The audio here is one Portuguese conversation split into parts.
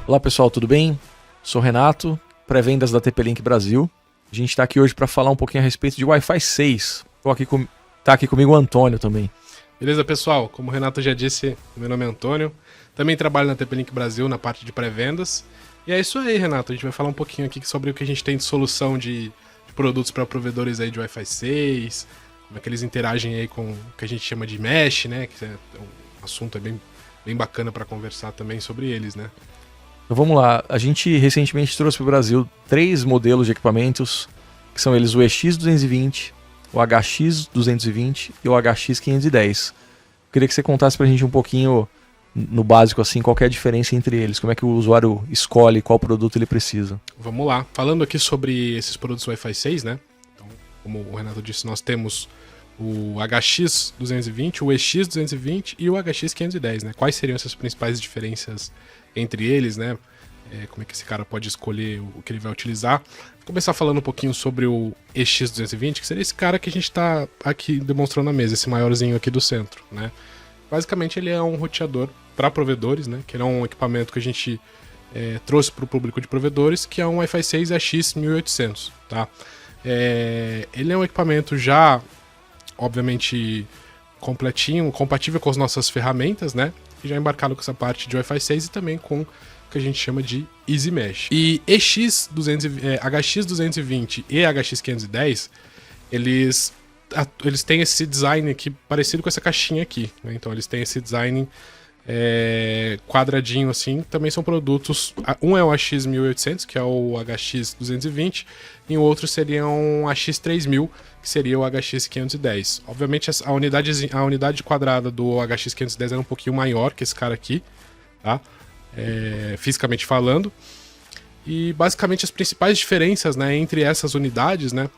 Olá pessoal, tudo bem? Sou Renato, pré-vendas da TP-Link Brasil. A gente está aqui hoje para falar um pouquinho a respeito de Wi-Fi 6. Tá aqui comigo o Antônio também. Beleza, pessoal? Como o Renato já disse, meu nome é Antônio. Também trabalho na TP-Link Brasil na parte de pré-vendas. E é isso aí, Renato. A gente vai falar um pouquinho aqui sobre o que a gente tem de solução de produtos para provedores aí de Wi-Fi 6, como é que eles interagem aí com o que a gente chama de mesh, né? Que é um assunto bem bacana para conversar também sobre eles, né? Então vamos lá, a gente recentemente trouxe para o Brasil 3 modelos de equipamentos, que são eles o EX220, o HX220 e o HX510. Queria que você contasse para a gente um pouquinho, no básico assim, qual que é a diferença entre eles, como é que o usuário escolhe qual produto ele precisa. Vamos lá, falando aqui sobre esses produtos Wi-Fi 6, né? Então, como o Renato disse, nós temos o HX220, o EX220 e o HX510, né? Quais seriam essas principais diferenças entre eles, né? Como é que esse cara pode escolher o que ele vai utilizar. Vou começar falando um pouquinho sobre o EX220, que seria esse cara que a gente está aqui demonstrando na mesa, esse maiorzinho aqui do centro, né? Basicamente ele é um roteador para provedores, né? Que ele é um equipamento que a gente trouxe para o público de provedores, que é um Wi-Fi 6 AX1800, tá? Ele é um equipamento já, obviamente, completinho, compatível com as nossas ferramentas, né? E já embarcado com essa parte de Wi-Fi 6 e também com o que a gente chama de Easy Mesh. E HX220 e HX510, eles têm esse design aqui parecido com essa caixinha aqui, né? Então eles têm esse design quadradinho assim. Também são produtos, um é o AX1800, que é o HX220, e o outro seria um AX3000, que seria o HX510. Obviamente a unidade quadrada do HX510 era um pouquinho maior que esse cara aqui, tá? Fisicamente falando. E basicamente as principais diferenças, né, entre essas unidades, né?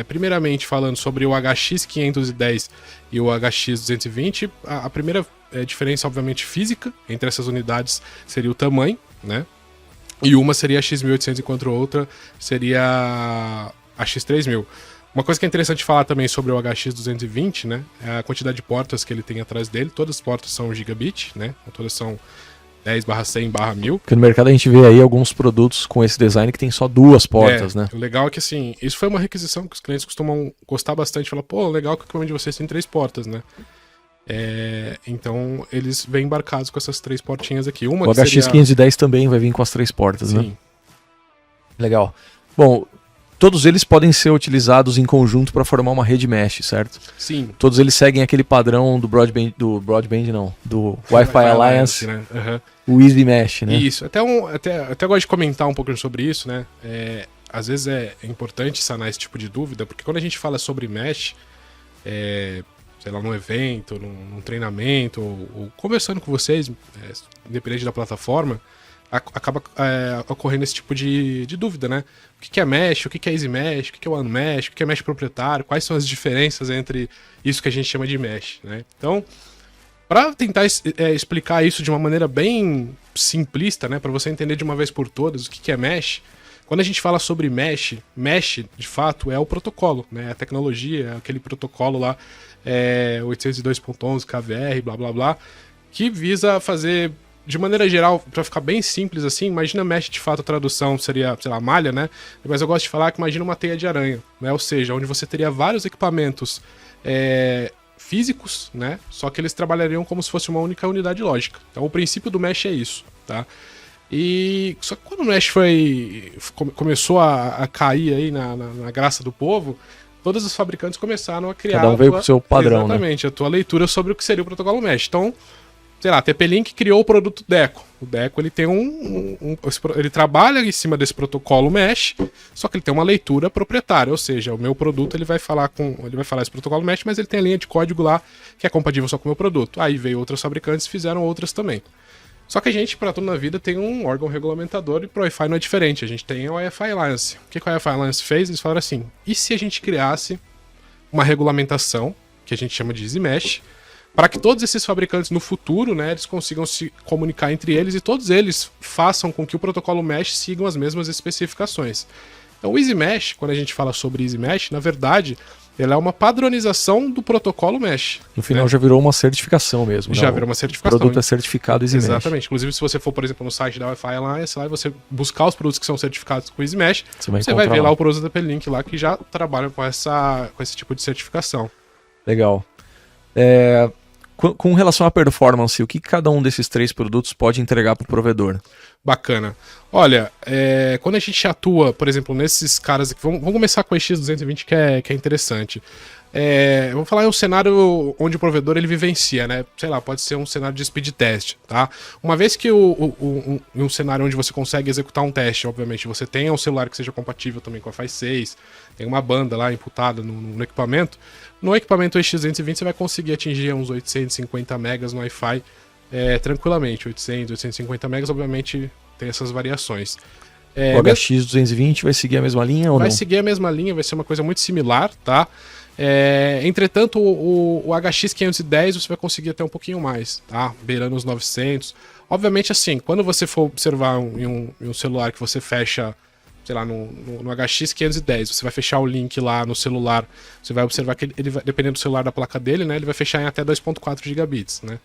Primeiramente falando sobre o HX510 e o HX220, a primeira diferença, obviamente, física entre essas unidades seria o tamanho, né? E uma seria a X1800 enquanto a outra seria a X3000. Uma coisa que é interessante falar também sobre o HX220, né, é a quantidade de portas que ele tem atrás dele. Todas as portas são gigabit, né? Todas são 10/100/1000. Porque no mercado a gente vê aí alguns produtos com esse design que tem só 2 portas, né? O legal é que, assim, isso foi uma requisição que os clientes costumam gostar bastante. Falar, pô, legal que o equipamento de vocês tem 3 portas, né? Então eles vêm embarcados com essas 3 portinhas aqui. Uma o HX510 também vai vir com as 3 portas, sim, né? Legal. Bom, todos eles podem ser utilizados em conjunto para formar uma rede mesh, certo? Sim. Todos eles seguem aquele padrão do do Wi-Fi Alliance, né? Uhum. O Easy Mesh, né? Isso. Até gosto de comentar um pouco sobre isso, né? Às vezes é importante sanar esse tipo de dúvida, porque quando a gente fala sobre mesh, sei lá, num evento, num treinamento, ou conversando com vocês, independente da plataforma, acaba ocorrendo esse tipo de dúvida, né? O que é mesh, o que é easy mesh, o que é one mesh, o que é mesh proprietário, quais são as diferenças entre isso que a gente chama de mesh, né? Então, para tentar explicar isso de uma maneira bem simplista, né, para você entender de uma vez por todas o que é mesh, quando a gente fala sobre mesh, de fato é o protocolo, né? A tecnologia, é aquele protocolo lá, 802.11 kVr, blá blá blá, que visa fazer, de maneira geral, para ficar bem simples assim, imagina mesh, de fato a tradução seria, sei lá, malha, né? Mas eu gosto de falar que imagina uma teia de aranha, né? Ou seja, onde você teria vários equipamentos físicos, né? Só que eles trabalhariam como se fosse uma única unidade lógica. Então o princípio do mesh é isso, tá? E só que quando o mesh começou a cair aí na graça do povo, todos os fabricantes começaram a criar... Cada um veio com o seu padrão, exatamente, né? A tua leitura sobre o que seria o protocolo mesh. Então, sei lá, a TP-Link criou o produto Deco. O Deco, ele tem ele trabalha em cima desse protocolo mesh, só que ele tem uma leitura proprietária, ou seja, o meu produto ele vai falar esse protocolo mesh, mas ele tem a linha de código lá que é compatível só com o meu produto. Aí veio outros fabricantes e fizeram outras também. Só que a gente, para tudo na vida, tem um órgão regulamentador e pro Wi-Fi não é diferente. A gente tem o Wi-Fi Alliance. O que a Wi-Fi Alliance fez? Eles falaram assim, e se a gente criasse uma regulamentação, que a gente chama de Easy Mesh, para que todos esses fabricantes no futuro, né, eles consigam se comunicar entre eles e todos eles façam com que o protocolo Mesh sigam as mesmas especificações. Então o Easy Mesh, quando a gente fala sobre Easy Mesh, na verdade, Ela é uma padronização do protocolo Mesh. No final já virou uma certificação mesmo. Já né? virou uma certificação. O produto é certificado EasyMesh. Exatamente. Inclusive, se você for, por exemplo, no site da Wi-Fi lá e você buscar os produtos que são certificados com EasyMesh, você vai ver lá o produto da TP-Link lá que já trabalha com esse tipo de certificação. Legal. Com relação à performance, o que cada um desses 3 produtos pode entregar para o provedor? Bacana. Olha, quando a gente atua, por exemplo, nesses caras aqui, vamos começar com o EX220 que é interessante. Vamos falar em um cenário onde o provedor ele vivencia, né? Sei lá, pode ser um cenário de speed test, tá? Uma vez que um cenário onde você consegue executar um teste, obviamente, você tenha um celular que seja compatível também com a Wi-Fi 6, tem uma banda lá imputada no equipamento. No equipamento EX220 você vai conseguir atingir uns 850 megas no Wi-Fi tranquilamente. 800, 850 megas, obviamente, tem essas variações. O HX220 vai seguir a mesma linha ou não? Vai seguir a mesma linha, vai ser uma coisa muito similar, tá? Entretanto, o HX510 você vai conseguir até um pouquinho mais, tá? Beirando os 900. Obviamente, assim, quando você for observar em um celular que você fecha, sei lá, no HX510, você vai fechar o link lá no celular, você vai observar que ele vai, dependendo do celular da placa dele, né, ele vai fechar em até 2.4 gigabits, né,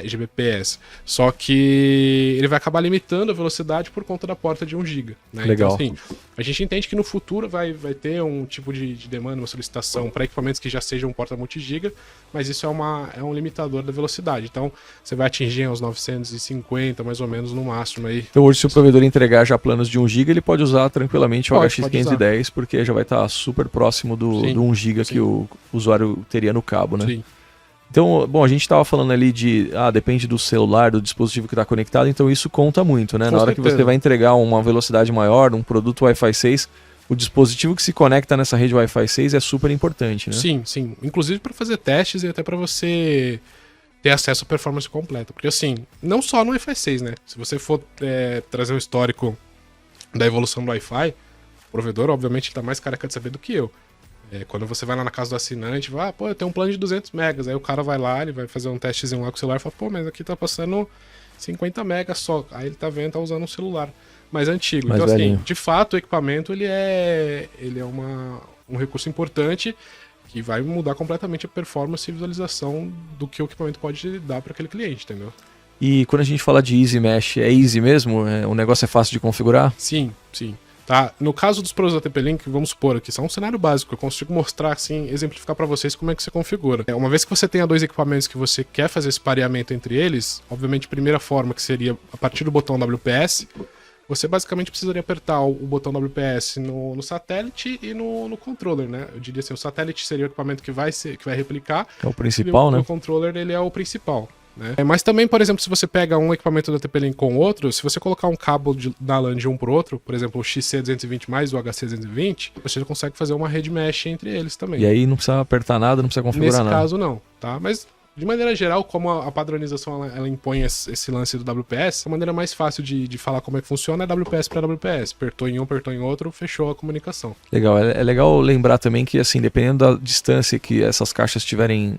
Gbps. Só que ele vai acabar limitando a velocidade por conta da porta de 1 GB. Né? Legal. Então, assim, a gente entende que no futuro vai ter um tipo de demanda, uma solicitação para equipamentos que já sejam porta multi-giga, mas isso é um limitador da velocidade. Então, você vai atingir uns 950, mais ou menos, no máximo. Aí. Então, hoje, se o provedor entregar já planos de 1 GB, ele pode usar tranquilamente o HX510, porque já vai estar super próximo do 1 GB que o usuário teria no cabo, né? Sim. Então, bom, a gente estava falando ali depende do celular, do dispositivo que está conectado, então isso conta muito, né? Na hora que você vai entregar uma velocidade maior, um produto Wi-Fi 6, o dispositivo que se conecta nessa rede Wi-Fi 6 é super importante, né? Sim, sim. Inclusive para fazer testes e até para você ter acesso à performance completa. Porque assim, não só no Wi-Fi 6, né? Se você for trazer um histórico da evolução do Wi-Fi, o provedor, obviamente, está mais careca de saber do que eu. Quando você vai lá na casa do assinante, vai, eu tenho um plano de 200 megas. Aí o cara vai lá, ele vai fazer um testezinho lá com o celular e fala, mas aqui tá passando 50 megas só. Aí ele tá vendo, tá usando um celular mais antigo. Mais então, velhinho. assim, de fato, o equipamento, ele é um recurso importante que vai mudar completamente a performance e visualização do que o equipamento pode dar para aquele cliente, entendeu? E quando a gente fala de EasyMesh, é easy mesmo? O negócio é fácil de configurar? Sim, sim. Tá? No caso dos produtos da TP-Link, vamos supor aqui, isso é um cenário básico, eu consigo mostrar, assim, exemplificar para vocês como é que você configura. Uma vez que você tenha 2 equipamentos que você quer fazer esse pareamento entre eles, obviamente a primeira forma que seria a partir do botão WPS, você basicamente precisaria apertar o botão WPS no satélite e no controller, né? Eu diria assim, o satélite seria o equipamento que vai replicar. É o principal, né? O controller, ele é o principal. Né? Mas também, por exemplo, se você pega um equipamento da TP-Link com outro, se você colocar um cabo da LAN de um pro outro, por exemplo, o XC220 mais o HC220, você já consegue fazer uma rede mesh entre eles também. E aí não precisa apertar nada, não precisa configurar nada. Nesse caso não, tá? Mas de maneira geral, como a padronização ela impõe esse lance do WPS, a maneira mais fácil de falar como é que funciona é WPS para WPS. Apertou em um, apertou em outro, fechou a comunicação. Legal, é legal lembrar também que, assim, dependendo da distância que essas caixas estiverem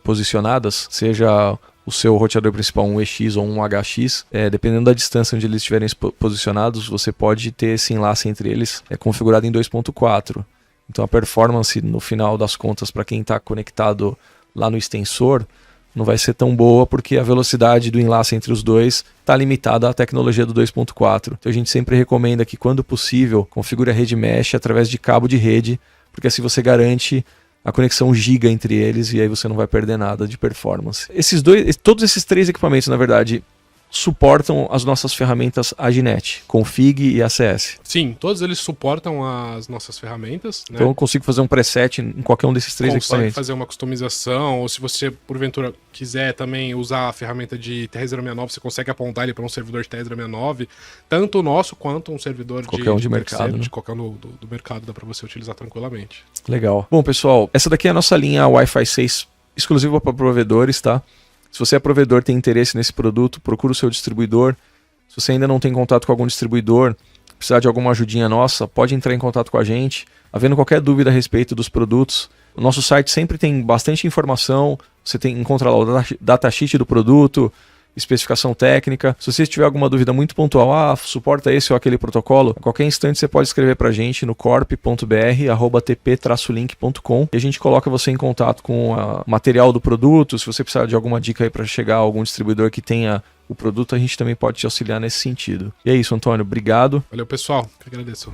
posicionadas, seja o seu roteador principal um EX ou um HX, dependendo da distância onde eles estiverem posicionados, você pode ter esse enlace entre eles configurado em 2.4. Então a performance, no final das contas, para quem está conectado lá no extensor, não vai ser tão boa porque a velocidade do enlace entre os dois está limitada à tecnologia do 2.4. Então a gente sempre recomenda que, quando possível, configure a rede mesh através de cabo de rede, porque assim você garante a conexão giga entre eles e aí você não vai perder nada de performance. Todos esses 3 equipamentos, na verdade, suportam as nossas ferramentas Aginet, Config e ACS. Sim, todos eles suportam as nossas ferramentas. Né? Então eu consigo fazer um preset em qualquer um desses 3 equipamentos. Consegue fazer uma customização, ou se você, porventura, quiser também usar a ferramenta de TR-069, você consegue apontar ele para um servidor de TR-069, tanto o nosso quanto um servidor qualquer um de mercado, né? De qualquer um do mercado, dá para você utilizar tranquilamente. Legal. Bom, pessoal, essa daqui é a nossa linha Wi-Fi 6 exclusiva para provedores, tá? Se você é provedor, tem interesse nesse produto, procura o seu distribuidor. Se você ainda não tem contato com algum distribuidor, precisar de alguma ajudinha nossa, pode entrar em contato com a gente. Havendo qualquer dúvida a respeito dos produtos, o nosso site sempre tem bastante informação. Você encontra lá o datasheet do produto, especificação técnica. Se você tiver alguma dúvida muito pontual, suporta esse ou aquele protocolo, a qualquer instante você pode escrever pra gente no corp.br@tp-link.com e a gente coloca você em contato com o material do produto. Se você precisar de alguma dica aí para chegar a algum distribuidor que tenha o produto, a gente também pode te auxiliar nesse sentido. E é isso, Antônio. Obrigado. Valeu, pessoal. Eu agradeço.